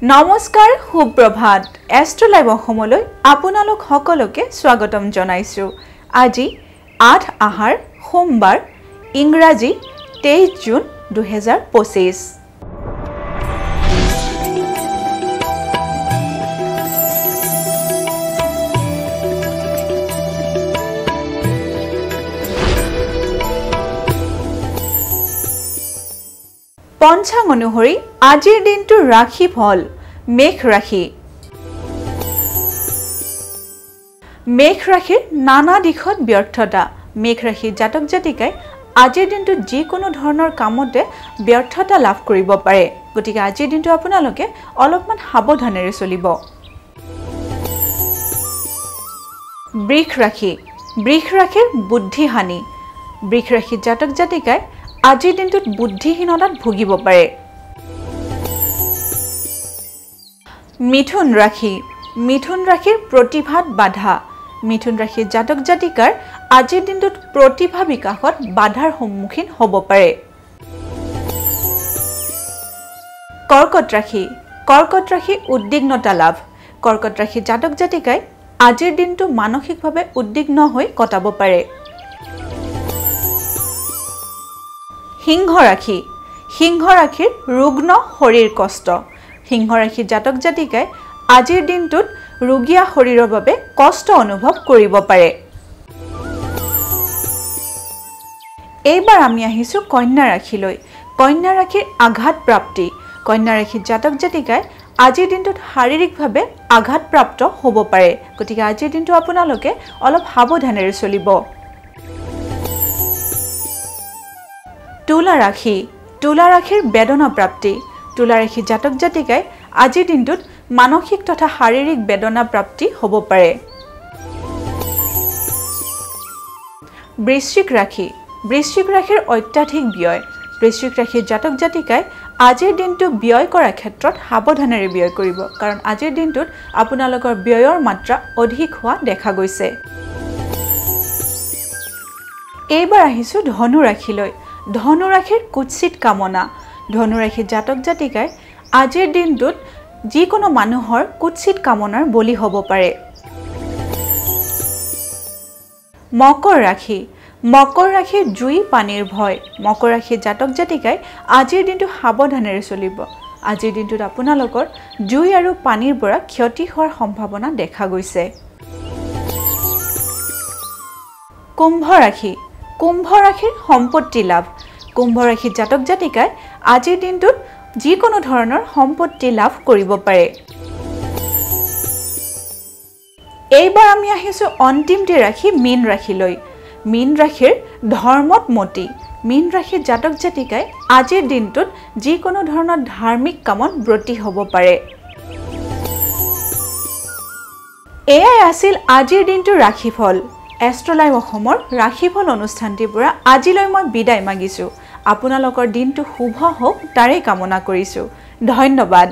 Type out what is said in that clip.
নমস্কাৰ সুপ্ৰভাত Astro live অসমলৈ আপোনালোক সকলোকে স্বাগতম জনাইছো। আজি 8 আহাৰ সোমবাৰ ইংৰাজী 23 জুন 2025। পঞ্চাং অনুসৰি আজিৰ দিনটো ৰাশি ফল মেঘ ৰাশি। মেঘ ৰাশিৰ নানা দিশত ব্যৰ্থতা। মেঘ ৰাশিৰ জাতক জাতিকাই আজিৰ দিনটো যিকোনো ধৰণৰ কামতে ব্যৰ্থতা লাভ কৰিব পাৰে। গতিকে আজিৰ দিনটো আপোনালোকে অলপমান সাৱধানেৰে চলিব। বৃষ ৰাশি। বৃষ ৰাশিৰ বুদ্ধিহানি। বৃষ ৰাশিৰ জাতক জাতিকাই আজিৰ দিনটোত বুদ্ধিহীনতাত ভুগিব পাৰে। মিথুন ৰাশি। মিথুন ৰাশিৰ প্ৰতিভাত বাধা। মিথুন ৰাশিৰ জাতক জাতিকাৰ আজিৰ দিনটোত প্ৰতিভা বিকাশত বাধাৰ সন্মুখীন হ'ব পাৰে। কৰ্কট ৰাশি। কৰ্কট ৰাশি উদ্বিগ্নতা লাভ। কৰ্কট ৰাশিৰ জাতক জাতিকাই আজিৰ দিনটো মানসিকভাৱে উদ্বিগ্ন হৈ কটাব পাৰে। সিংহ ৰাশি। সিংহ ৰাশিৰ ৰুগ্ন শৰীৰ কষ্ট। সিংহ ৰাশিৰ জাতক জাতিকাই আজিৰ দিনটোত ৰোগীয়া শৰীৰৰ বাবে কষ্ট অনুভৱ কৰিব পাৰে। এইবাৰ আমি আহিছো কন্যা ৰাশিলৈ। কন্যা ৰাশিৰ আঘাত প্ৰাপ্তি। কন্যা ৰাশিৰ জাতক জাতিকাই আজিৰ দিনটোত শাৰীৰিকভাৱে আঘাতপ্ৰাপ্ত হ'ব পাৰে। গতিকে আজিৰ দিনটো আপোনালোকে অলপ সাৱধানেৰে চলিব। তুলা ৰাশি। তুলা ৰাশিৰ বেদনা প্ৰাপ্তি। তুলা ৰাশিৰ জাতক জাতিকাই আজিৰ দিনটোত মানসিক তথা শাৰীৰিক বেদনা প্ৰাপ্তি হ'ব পাৰে। বৃশ্চিক ৰাশি। বৃশ্চিক ৰাশিৰ অত্যাধিক ব্যয়। বৃশ্চিক ৰাশিৰ জাতক জাতিকাই আজিৰ দিনটো ব্যয় কৰাৰ ক্ষেত্ৰত সাৱধানেৰে ব্যয় কৰিব, কাৰণ আজিৰ দিনটোত আপোনালোকৰ ব্যয়ৰ মাত্ৰা অধিক হোৱা দেখা গৈছে। এইবাৰ আহিছো ধনু ৰাশিলৈ। ধনু ৰাশিৰ কুৎসিত কামনা। ধনু ৰাশিৰ জাতক জাতিকাই আজিৰ দিনটোত যিকোনো মানুহৰ কুৎসিত কামনাৰ বলি হ'ব পাৰে। মকৰ ৰাশি। মকৰ ৰাশিৰ জুই পানীৰ ভয়। মকৰ ৰাশিৰ জাতক জাতিকাই আজিৰ দিনটো সাৱধানেৰে চলিব। আজিৰ দিনটোত আপোনালোকৰ জুই আৰু পানীৰ পৰা ক্ষতি হোৱাৰ সম্ভাৱনা দেখা গৈছে। কুম্ভ ৰাশি। কুম্ভ ৰাশিৰ সম্পত্তি লাভ। কুম্ভ ৰাশিৰ জাতক জাতিকাই আজিৰ দিনটোত যিকোনো ধৰণৰ সম্পত্তি লাভ কৰিব পাৰে। এইবাৰ আমি আহিছো অন্তিমটি ৰাশি মীন ৰাশিলৈ। মীন ৰাশিৰ ধৰ্মত মতি। মীন ৰাশিৰ জাতক জাতিকাই আজিৰ দিনটোত যিকোনো ধৰণৰ ধাৰ্মিক কামত ব্ৰতী হ'ব পাৰে। এয়াই আছিল আজিৰ দিনটোৰ ৰাশিফল। এষ্ট্ৰো লাইভ অসমৰ ৰাশিফল অনুষ্ঠানটিৰ পৰা আজিলৈ মই বিদায় মাগিছো। আপোনালোকৰ দিনটো শুভ হওক তাৰে কামনা কৰিছো। ধন্যবাদ।